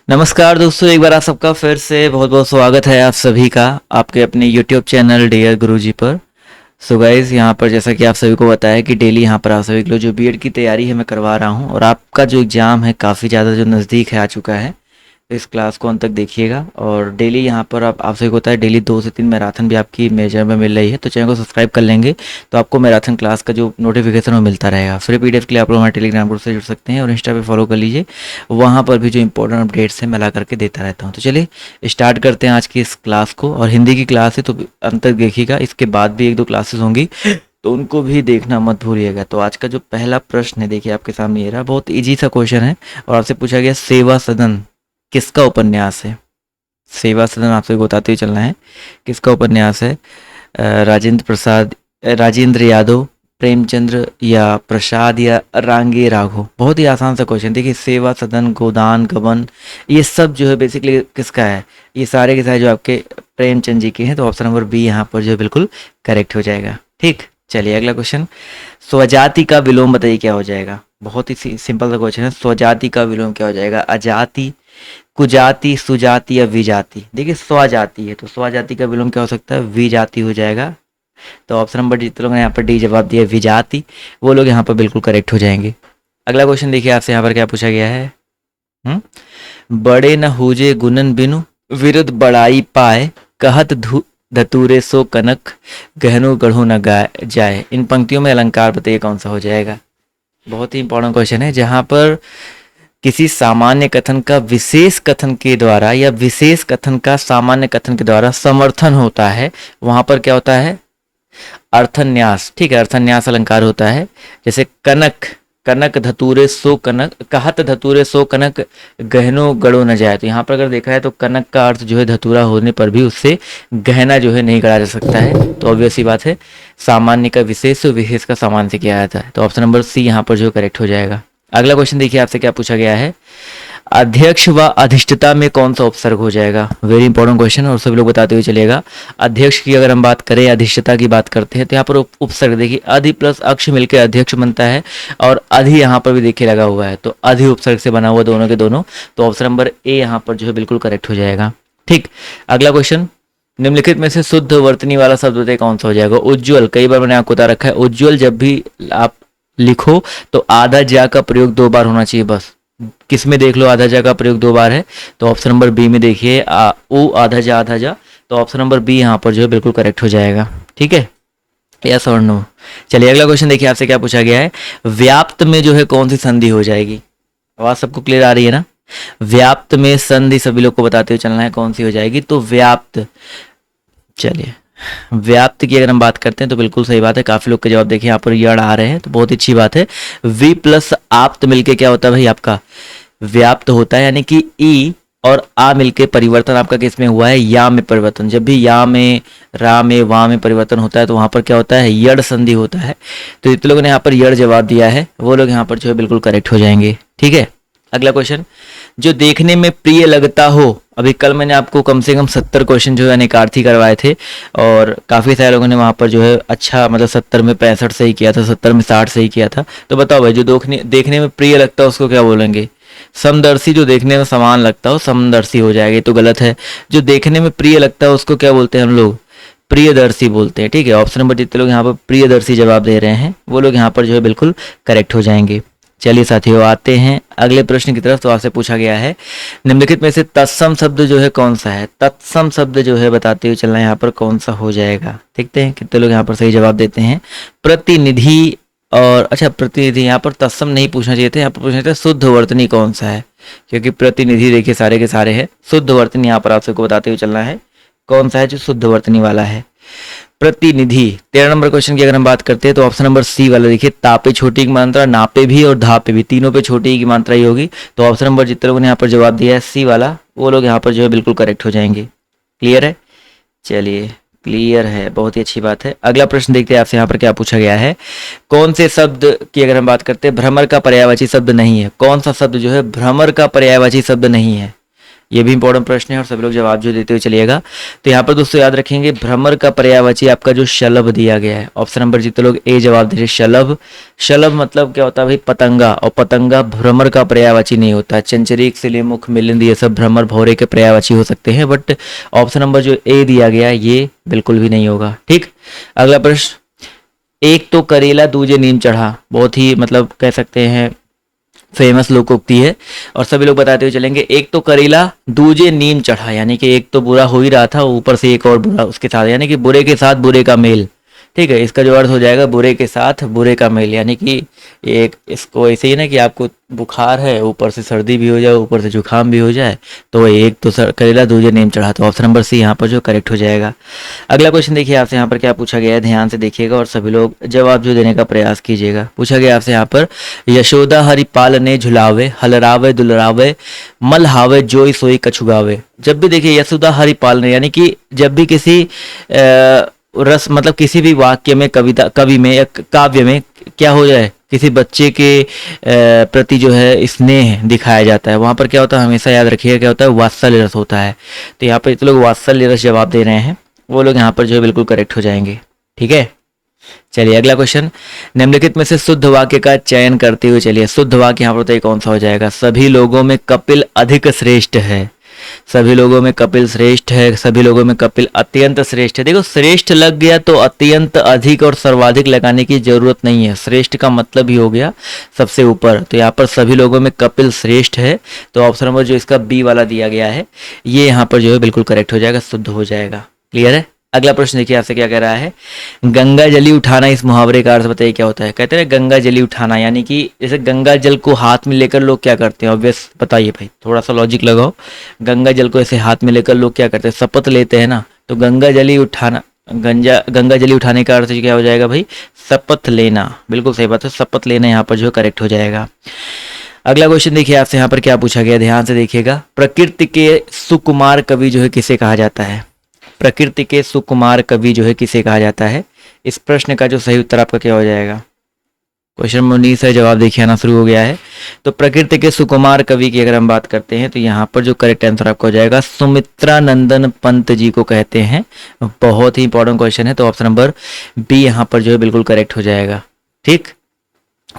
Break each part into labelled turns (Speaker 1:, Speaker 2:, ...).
Speaker 1: नमस्कार दोस्तों, एक बार आप सबका फिर से बहुत बहुत स्वागत है आप सभी का आपके अपने YouTube चैनल डियर गुरुजी पर। सो गाइज, यहाँ पर जैसा कि आप सभी को बताया है कि डेली यहाँ पर आप सभी के लिए जो बीएड की तैयारी है मैं करवा रहा हूँ, और आपका जो एग्ज़ाम है काफ़ी ज़्यादा जो नज़दीक है आ चुका है। तो इस क्लास को अंत तक देखिएगा, और डेली यहाँ पर आप सभी को पता है डेली 2 से 3 मैराथन भी आपकी मेजर में मिल रही है। तो चैनल को सब्सक्राइब कर लेंगे तो आपको मैराथन क्लास का जो नोटिफिकेशन वो मिलता रहेगा। फ्री पीडीएफ के लिए आप लोग हमारे टेलीग्राम ग्रुप से जुड़ सकते हैं और इंस्टा पे फॉलो कर लीजिए, वहाँ पर भी जो इंपॉर्टेंट अपडेट्स हैं मैं ला करके देता रहता हूँ। तो चलिए स्टार्ट करते हैं आज की इस क्लास को। और हिंदी की क्लास है तो अंत तक देखिएगा, इसके बाद भी 1-2 क्लासेस होंगी तो उनको भी देखना मत भूलिएगा। तो आज का जो पहला प्रश्न है देखिए आपके सामने ये रहा, बहुत इजी सा क्वेश्चन है और आपसे पूछा गया सेवा सदन किसका उपन्यास है। सेवा सदन आपसे बताते हुए चलना है किसका उपन्यास है। राजेंद्र यादव, प्रेमचंद्र या प्रसाद या रांगे राघव। बहुत ही आसान सा क्वेश्चन। देखिए सेवा सदन, गोदान, गबन, ये सब जो है बेसिकली किसका है, ये सारे के सारे जो आपके प्रेमचंद जी के हैं। तो ऑप्शन नंबर बी यहाँ पर जो है बिल्कुल करेक्ट हो जाएगा। ठीक, चलिए अगला क्वेश्चन। स्वजाति का विलोम बताइए क्या हो जाएगा। बहुत ही सिंपल सा क्वेश्चन है। स्वजाति का विलोम क्या हो जाएगा। अजाति, कुजाति, सुजाति या विजाति। देखिए स्वजाति है तो स्वजाति का विलोम क्या हो सकता है, विजाति हो जाएगा। तो ऑप्शन नंबर जितने लोगों ने यहाँ पर डी जवाब दिया विजाति, वो लोग यहाँ पर बिल्कुल करेक्ट हो जाएंगे। अगला क्वेश्चन देखिए आपसे यहाँ पर क्या पूछा गया है। बड़े न हुजे गुणन बिनु, विरुद्ध बड़ाई पाए, कहत धतूरे सो कनक, गहनो गढ़ो न जाए। इन पंक्तियों में अलंकार बताइए कौन सा हो जाएगा। बहुत ही इंपॉर्टेंट क्वेश्चन है, जहाँ पर किसी सामान्य कथन का विशेष कथन के द्वारा या विशेष कथन का सामान्य कथन के द्वारा समर्थन होता है, वहां पर क्या होता है, अर्थन्यास। ठीक है, अर्थन्यास अलंकार होता है। जैसे कनक, कनक धतूरे सो कनक, कहत धतूरे सो कनक, गहनो गढ़ो न जाए। तो यहाँ पर अगर देखा है तो कनक का अर्थ जो है धतूरा होने पर भी उससे गहना जो है नहीं गढ़ा जा सकता है। तो ऑब्वियस सी बात है, सामान्य का विशेष और विशेष का सामान्य से किया जाता है। तो ऑप्शन नंबर सी यहाँ पर जो करेक्ट हो जाएगा। अगला क्वेश्चन देखिए आपसे क्या पूछा गया है। अध्यक्ष व अधिष्ठता में कौन सा उपसर्ग हो जाएगा। वेरी इंपॉर्टेंट क्वेश्चन और सभी लोग बताते हुए चलेगा। अध्यक्ष की अगर हम बात करें, अधिष्ठता की बात करते हैं, तो यहाँ पर उपसर्ग देखिए अधि प्लस अक्ष मिलकर अध्यक्ष बनता है, और अधि यहाँ पर भी देखिए लगा हुआ है, तो अधि उपसर्ग से बना हुआ दोनों के दोनों। तो ऑप्शन नंबर ए यहाँ पर जो है बिल्कुल करेक्ट हो जाएगा। ठीक, अगला क्वेश्चन। निम्नलिखित में से शुद्ध वर्तनी वाला शब्द बताइए कौन सा हो जाएगा। उज्ज्वल, कई बार मैंने आपको बता रखा है, उज्ज्वल जब भी आप लिखो तो आधा जा का प्रयोग 2 बार होना चाहिए बस। किस में देख लो आधा जा का प्रयोग 2 बार है, तो ऑप्शन नंबर बी में देखिए ओ आधा जा आधा जा। तो ऑप्शन नंबर बी यहाँ पर जो है बिल्कुल करेक्ट हो जाएगा। ठीक है, यस और नो। चलिए अगला क्वेश्चन देखिए आपसे क्या पूछा गया है। व्याप्त में जो है कौन सी संधि हो जाएगी। आवाज सबको क्लियर आ रही है ना। व्याप्त में संधि सभी लोग को बताते हुए चलना है कौन सी हो जाएगी। तो व्याप्त, चलिए व्याप्त की अगर हम बात करते हैं तो बिल्कुल सही बात है। काफी लोग के जवाब देखिए यहाँ पर यड़ आ रहे हैं, तो बहुत अच्छी बात है। वी प्लस आप्त मिलके क्या होता है भाई, आपका व्याप्त होता है। यानी कि ई और आ मिलके परिवर्तन आपका किस में हुआ है, या में परिवर्तन। जब भी या में, रा में, वा में परिवर्तन होता है तो वहां पर क्या होता है, यड़ संधि होता है। तो जितने लोगों ने यहाँ पर यड़ जवाब दिया है वो लोग यहाँ पर जो है बिल्कुल करेक्ट हो जाएंगे। ठीक है, अगला क्वेश्चन। जो देखने में प्रिय लगता हो। अभी कल मैंने आपको कम से कम 70 क्वेश्चन जो है अनेकार्थी करवाए थे, और काफ़ी सारे लोगों ने वहाँ पर जो है अच्छा मतलब 70 में 65 सही किया था, 70 में 60 सही किया था। तो बताओ भाई, जो देखने में प्रिय लगता है उसको क्या बोलेंगे। समदर्शी, जो देखने में समान लगता हो समदर्शी हो जाएगा, ये तो गलत है। जो देखने में प्रिय लगता है उसको क्या बोलते हैं हम लोग, प्रियदर्शी बोलते हैं। ठीक है, ऑप्शन नंबर जितने लोग यहाँ पर प्रियदर्शी जवाब दे रहे हैं वो लोग यहाँ पर जो है बिल्कुल करेक्ट हो जाएंगे। चलिए साथियों आते हैं अगले प्रश्न की तरफ। तो आपसे पूछा गया है निम्नलिखित में से तत्सम शब्द जो है कौन सा है। तत्सम शब्द जो है बताते हुए चलना है यहाँ पर कौन सा हो जाएगा। देखते हैं कितने लोग यहाँ पर सही जवाब देते हैं। प्रतिनिधि, और अच्छा प्रतिनिधि यहाँ पर तत्सम नहीं पूछना चाहिए था, यहाँ पर पूछना चाहिए शुद्ध वर्तनी कौन सा है, क्योंकि प्रतिनिधि देखिए सारे के सारे है। शुद्ध वर्तनी यहाँ पर आप सबको बताते हुए चलना है कौन सा है जो शुद्ध वर्तनी वाला है। प्रतिनिधि 13 नंबर क्वेश्चन की अगर हम बात करते हैं तो ऑप्शन नंबर सी वाला देखिए, तापे छोटी की मात्रा, नापे भी और धापे भी, तीनों पे छोटी की मात्रा ही होगी। तो ऑप्शन नंबर जितने लोगों ने यहाँ पर जवाब दिया है सी वाला, वो लोग यहाँ पर जो है बिल्कुल करेक्ट हो जाएंगे। क्लियर है, चलिए क्लियर है, बहुत ही अच्छी बात है। अगला प्रश्न देखते हैं आपसे यहाँ पर क्या पूछा गया है। कौन से शब्द की अगर हम बात करते हैं भ्रमर का पर्यायवाची शब्द नहीं है। कौन सा शब्द जो है भ्रमर का पर्यायवाची शब्द नहीं है। ये भी इंपॉर्टेंट प्रश्न है और सभी लोग जवाब जो देते हुए चलिएगा। तो यहाँ पर दोस्तों याद रखेंगे भ्रमर का पर्यायवाची आपका जो शलभ दिया गया है, ऑप्शन नंबर जितने लोग ए जवाब दे रहे शलभ। शलभ मतलब क्या होता है भाई, पतंगा, और पतंगा भ्रमर का पर्यायवाची नहीं होता। चंचरीक, सिलीमुख, मिलिंद ये सब भ्रमर भौरे के पर्यायवाची हो सकते हैं, बट ऑप्शन नंबर जो ए दिया गया है ये बिल्कुल भी नहीं होगा। ठीक, अगला प्रश्न, एक तो करेला दूजे नीम चढ़ा, बहुत ही मतलब कह सकते हैं फेमस लोकोक्ति है और सभी लोग बताते हुए चलेंगे। एक तो करेला दूजे नीम चढ़ा, यानी कि एक तो बुरा हो ही रहा था, ऊपर से एक और बुरा उसके साथ, यानी कि बुरे के साथ बुरे का मेल। ठीक है, इसका जो अर्थ हो जाएगा बुरे के साथ बुरे का मेल, यानी कि एक इसको ऐसे ही ना कि आपको बुखार है, ऊपर से सर्दी भी हो जाए, ऊपर से जुकाम भी हो जाए, तो एक तो करेला दूजे नीम चढ़ा, तो ऑप्शन नंबर सी यहाँ पर जो करेक्ट हो जाएगा। अगला क्वेश्चन देखिए आपसे यहाँ पर क्या पूछा गया है, ध्यान से देखिएगा और सभी लोग जवाब जो देने का प्रयास कीजिएगा। पूछा गया आपसे यहाँ पर, यशोदा हरिपाल ने झुलावे, हलरावे दुलरावे, मलहावे जोई सोई कछुगावे। जब भी देखिए यशोदा हरिपाल ने, यानी कि जब भी किसी रस मतलब किसी भी वाक्य में, कविता, कवि में या काव्य में क्या हो जाए, किसी बच्चे के प्रति जो है स्नेह दिखाया जाता है, वहां पर क्या होता है हमेशा याद रखिएगा क्या होता है, वात्सल्य रस होता है। तो यहाँ पर इतने लोग वात्सल्य रस जवाब दे रहे हैं, वो लोग यहाँ पर जो है बिल्कुल करेक्ट हो जाएंगे। ठीक है, चलिए अगला क्वेश्चन, निम्नलिखित में से शुद्ध वाक्य का चयन करते हुए चलिए। शुद्ध वाक्य यहाँ पर तो कौन सा हो जाएगा, सभी लोगों में कपिल अधिक श्रेष्ठ है, सभी लोगों में कपिल श्रेष्ठ है, सभी लोगों में कपिल अत्यंत श्रेष्ठ है। देखो श्रेष्ठ लग गया तो अत्यंत, अधिक और सर्वाधिक लगाने की जरूरत नहीं है, श्रेष्ठ का मतलब ही हो गया सबसे ऊपर। तो यहाँ पर सभी लोगों में कपिल श्रेष्ठ है, तो ऑप्शन नंबर जो इसका बी वाला दिया गया है ये यहाँ पर जो है बिल्कुल करेक्ट हो जाएगा, शुद्ध हो जाएगा। क्लियर है। अगला प्रश्न देखिए आपसे क्या कह रहा है, गंगा जली उठाना, इस मुहावरे का अर्थ बताइए क्या होता है। कहते हैं गंगा जली उठाना, यानी कि जैसे गंगा जल को हाथ में लेकर लोग क्या करते हैं, ऑब्वियस बताइए भाई, थोड़ा सा लॉजिक लगाओ। गंगा जल को ऐसे हाथ में लेकर लोग क्या करते हैं, शपथ लेते हैं ना, तो गंगा जली उठाना, गंगा जली उठाने का अर्थ क्या हो जाएगा भाई, शपथ लेना। बिल्कुल सही बात है, शपथ लेना यहाँ पर जो करेक्ट हो जाएगा। अगला क्वेश्चन देखिए आपसे यहाँ पर क्या पूछा गया, ध्यान से देखिएगा। प्रकृति के सुकुमार कवि जो है किसे कहा जाता है, प्रकृति के सुकुमार कवि जो है किसे कहा जाता है। इस प्रश्न का जो सही उत्तर आपका क्या हो जाएगा, क्वेश्चन 19 है, जवाब देखिए आना शुरू हो गया है। तो प्रकृति के सुकुमार कवि की अगर हम बात करते हैं तो यहाँ पर जो करेक्ट आंसर आपका हो जाएगा सुमित्रा नंदन पंत जी को कहते हैं। बहुत ही इंपॉर्टेंट क्वेश्चन है, तो ऑप्शन नंबर बी यहाँ पर जो है बिल्कुल करेक्ट हो जाएगा। ठीक,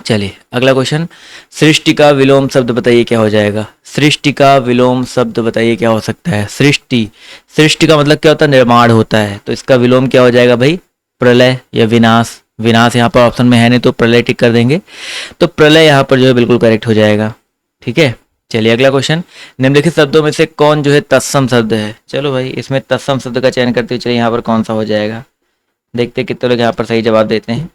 Speaker 1: चलिए अगला क्वेश्चन, सृष्टि का विलोम शब्द बताइए क्या हो जाएगा। सृष्टि का विलोम शब्द बताइए क्या हो सकता है। सृष्टि, सृष्टि का मतलब क्या होता है, निर्माण होता है, तो इसका विलोम क्या हो जाएगा भाई, प्रलय या विनाश। विनाश यहाँ पर ऑप्शन में है नहीं तो प्रलय टिक कर देंगे, तो प्रलय यहाँ पर जो है बिल्कुल करेक्ट हो जाएगा। ठीक है, चलिए अगला क्वेश्चन, निम्नलिखित शब्दों में से कौन जो है तत्सम शब्द है। चलो भाई इसमें तत्सम शब्द का चयन करते हुए चलिए यहाँ पर कौन सा हो जाएगा, देखते कितने लोग यहाँ पर सही जवाब देते हैं।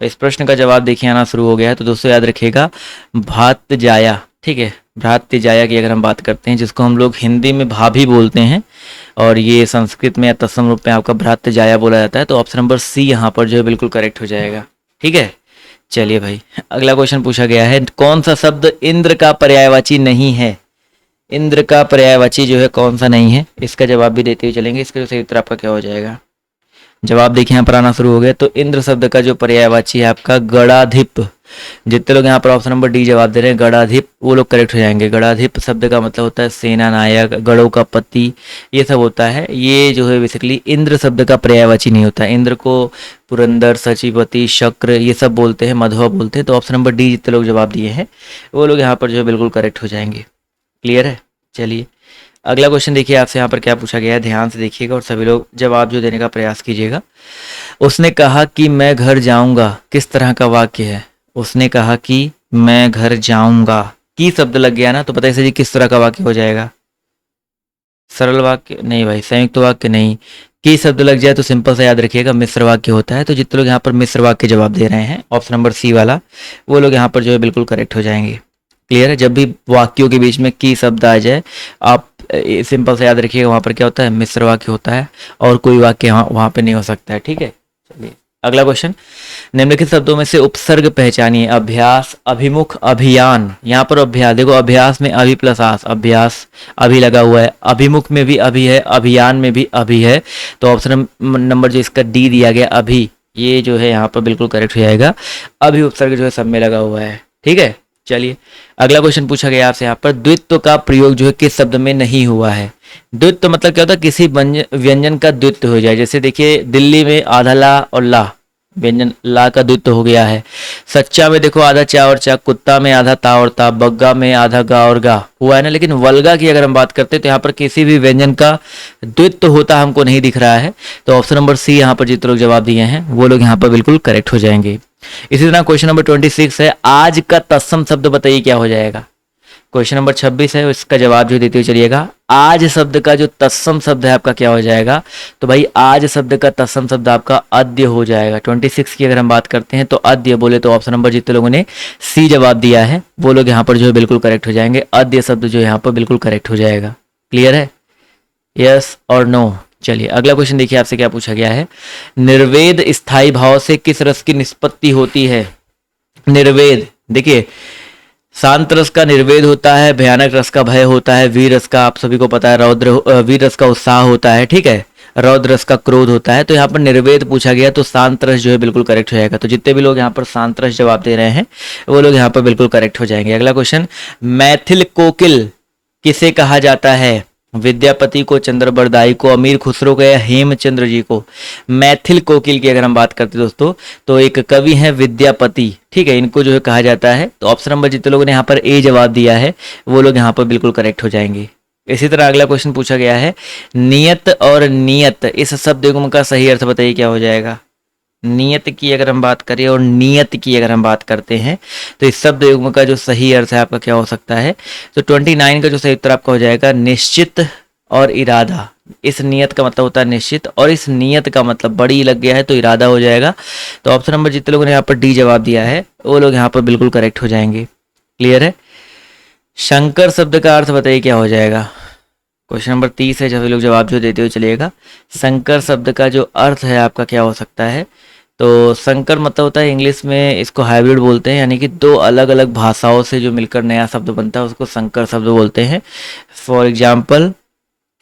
Speaker 1: इस प्रश्न का जवाब देखिए आना शुरू हो गया है, तो दोस्तों याद रखिएगा भ्रातृजाया। ठीक है, भ्रातृजाया की अगर हम बात करते हैं, जिसको हम लोग हिंदी में भाभी बोलते हैं और ये संस्कृत में या तत्सम रूप में आपका भ्रातृजाया बोला जाता है, तो ऑप्शन नंबर सी यहाँ पर जो है बिल्कुल करेक्ट हो जाएगा। ठीक है, चलिए भाई अगला क्वेश्चन पूछा गया है, कौन सा शब्द इंद्र का पर्यायवाची नहीं है। इंद्र का पर्यायवाची जो है कौन सा नहीं है, इसका जवाब भी देते हुए चलेंगे। इसका जो सही उत्तर आपका क्या हो जाएगा, जवाब देखिए यहाँ पर आना शुरू हो गया। तो इंद्र शब्द का जो पर्यायवाची है आपका गणाधिप। जितने लोग यहाँ पर ऑप्शन नंबर डी जवाब दे रहे हैं गणाधिप, वो लोग करेक्ट हो जाएंगे। गणाधिप शब्द का मतलब होता है सेना नायक, गढ़ों का पति, ये सब होता है। ये जो है बेसिकली इंद्र शब्द का पर्यायवाची नहीं होता। इंद्र को पुरंदर, सचिवती, शक्र ये सब बोलते हैं, मधुआ बोलते हैं। तो ऑप्शन नंबर डी जितने लोग जवाब दिए हैं वो लोग यहाँ पर जो है बिल्कुल करेक्ट हो जाएंगे। क्लियर है। चलिए अगला क्वेश्चन देखिए आपसे यहाँ पर क्या पूछा गया है, ध्यान से देखिएगा और सभी लोग जवाब जो देने का प्रयास कीजिएगा। उसने कहा कि मैं घर जाऊंगा, किस तरह का वाक्य है। उसने कहा कि मैं घर जाऊंगा, की शब्द लग गया ना, तो बताइए सर जी किस तरह का वाक्य हो जाएगा। सरल वाक्य नहीं भाई, संयुक्त वाक्य नहीं, की शब्द लग जाए तो सिंपल सा याद रखिएगा मिश्र वाक्य होता है। तो जितने लोग यहाँ पर मिश्र वाक्य जवाब दे रहे हैं ऑप्शन नंबर सी वाला, वो लोग यहाँ पर जो है बिल्कुल करेक्ट हो जाएंगे। क्लियर है। जब भी वाक्यों के बीच में की शब्द आ जाए आप सिंपल से याद रखिएगा वहां पर क्या होता है, मिश्र वाक्य होता है और कोई वाक्य वहां पे नहीं हो सकता है। ठीक है, चलिए अगला क्वेश्चन, निम्नलिखित शब्दों में से उपसर्ग पहचानिए। अभ्यास, अभिमुख, अभियान। यहाँ पर अभ्यास देखो, अभ्यास में अभि प्लस आस, अभ्यास अभि लगा हुआ है, अभिमुख में भी अभि है, अभियान में भी अभि है। तो ऑप्शन नंबर जो इसका डी दिया गया अभि, ये जो है यहाँ पर बिल्कुल करेक्ट हो जाएगा। अभि उपसर्ग जो है सब में लगा हुआ है। ठीक है, चलिए अगला क्वेश्चन पूछा गया आपसे यहाँ पर, द्वित्व का प्रयोग जो है किस शब्द में नहीं हुआ है। द्वित्व मतलब क्या होता है, किसी व्यंजन का द्वित्व हो जाए। जैसे देखिए दिल्ली में आधा ला और ला, व्यंजन ला का द्वित्व हो गया है। सच्चा में देखो आधा चा और चा, कुत्ता में आधा ता और ता, बग्गा में आधा गा और गा हुआ है ना। लेकिन वल्गा की अगर हम बात करते हैं तो यहाँ पर किसी भी व्यंजन का द्वित्व होता हमको नहीं दिख रहा है। तो ऑप्शन नंबर सी यहाँ पर जितने लोग जवाब दिए हैं वो लोग यहाँ पर बिल्कुल करेक्ट हो जाएंगे। इसी तरह क्वेश्चन नंबर 26 है, आज का तत्सम शब्द बताइए क्या हो जाएगा। क्वेश्चन नंबर 26 है, इसका जवाब जो देते हुए चलिएगा। आज शब्द का जो तत्सम शब्द है आपका क्या हो जाएगा, तो भाई आज शब्द का तत्सम शब्द आपका अद्य हो जाएगा। 26 की अगर हम बात करते हैं तो अद्य बोले तो ऑप्शन नंबर जितने लोगों ने सी जवाब दिया है वो लोग यहाँ पर जो है बिल्कुल करेक्ट हो जाएंगे। अद्य शब्द जो यहाँ पर बिल्कुल करेक्ट हो जाएगा। क्लियर है, यस और नो। चलिए अगला क्वेश्चन देखिए आपसे क्या पूछा गया है, निर्वेद स्थायी भाव से किस रस की निष्पत्ति होती है। निर्वेद देखिए, शांत रस का निर्वेद होता है, भयानक रस का भय होता है, वीर रस का आप सभी को पता है वीर रस का उत्साह होता है, ठीक है, रौद्र रस का क्रोध होता है। तो यहाँ पर निर्वेद पूछा गया तो शांत रस जो है बिल्कुल करेक्ट हो जाएगा। तो जितने भी लोग यहाँ पर शांत रस जवाब दे रहे हैं वो लोग यहाँ पर बिल्कुल करेक्ट हो जाएंगे। अगला क्वेश्चन, मैथिल कोकिल किसे कहा जाता है। विद्यापति को, चंद्र बरदाई को, अमीर खुसरो को या हेमचंद्र जी को। मैथिल कोकिल की अगर हम बात करते हैं दोस्तों तो एक कवि हैं विद्यापति, ठीक है, इनको जो है कहा जाता है। तो ऑप्शन नंबर जितने लोगों ने यहाँ पर ए जवाब दिया है वो लोग यहाँ पर बिल्कुल करेक्ट हो जाएंगे। इसी तरह अगला क्वेश्चन पूछा गया है, नियत और नियत इस शब्द युग्म का सही अर्थ बताइए क्या हो जाएगा। नियत की अगर हम बात करें और नियत की अगर हम बात करते हैं तो इस शब्द युग्म का जो सही अर्थ है आपका क्या हो सकता है। तो 29 का जो सही उत्तर आपका हो जाएगा निश्चित और इरादा। इस नियत का मतलब होता है निश्चित और इस नियत का मतलब बड़ी लग गया है तो इरादा हो जाएगा। तो ऑप्शन नंबर जितने लोगों ने यहाँ पर डी जवाब दिया है वो लोग यहाँ पर बिल्कुल करेक्ट हो जाएंगे। क्लियर है। शंकर शब्द का अर्थ बताइए क्या हो जाएगा। क्वेश्चन नंबर 30 है, सभी लोग जवाब जो देते हुए चलिएगा। शंकर शब्द का जो अर्थ है आपका क्या हो सकता है। तो शंकर मतलब होता है, इंग्लिश में इसको हाइब्रिड बोलते हैं, यानी कि दो अलग अलग भाषाओं से जो मिलकर नया शब्द बनता है उसको शंकर शब्द बोलते हैं। फॉर एग्जाम्पल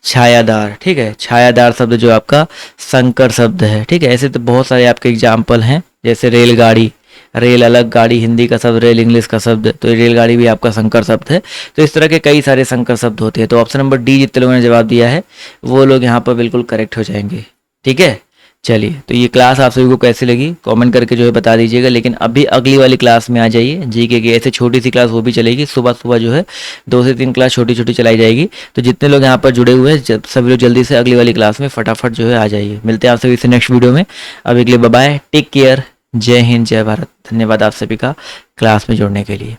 Speaker 1: छायादार, ठीक है, छायादार शब्द जो आपका शंकर शब्द है, ठीक है। ऐसे तो बहुत सारे आपके एग्जाम्पल हैं, जैसे रेलगाड़ी, रेल अलग, गाड़ी हिंदी का शब्द, रेल इंग्लिश का शब्द, तो रेलगाड़ी भी आपका संकर शब्द है। तो इस तरह के कई सारे संकर शब्द होते हैं। तो ऑप्शन नंबर डी जितने लोगों ने जवाब दिया है वो लोग यहाँ पर बिल्कुल करेक्ट हो जाएंगे। ठीक है, चलिए तो ये क्लास आप सभी को कैसी लगी कमेंट करके जो है बता दीजिएगा। लेकिन अभी अगली वाली क्लास में आ जाइए, जीके की ऐसे छोटी सी क्लास वो भी चलेगी, सुबह सुबह जो है 2 से 3 क्लास छोटी छोटी चलाई जाएगी। तो जितने लोग यहाँ पर जुड़े हुए हैं सभी लोग जल्दी से अगली वाली क्लास में फटाफट जो है आ जाइए। मिलते हैं आप सभी से नेक्स्ट वीडियो में। अभी के लिए बाय बाय, टेक केयर, जय हिंद, जय भारत। धन्यवाद आप सभी का क्लास में जुड़ने के लिए।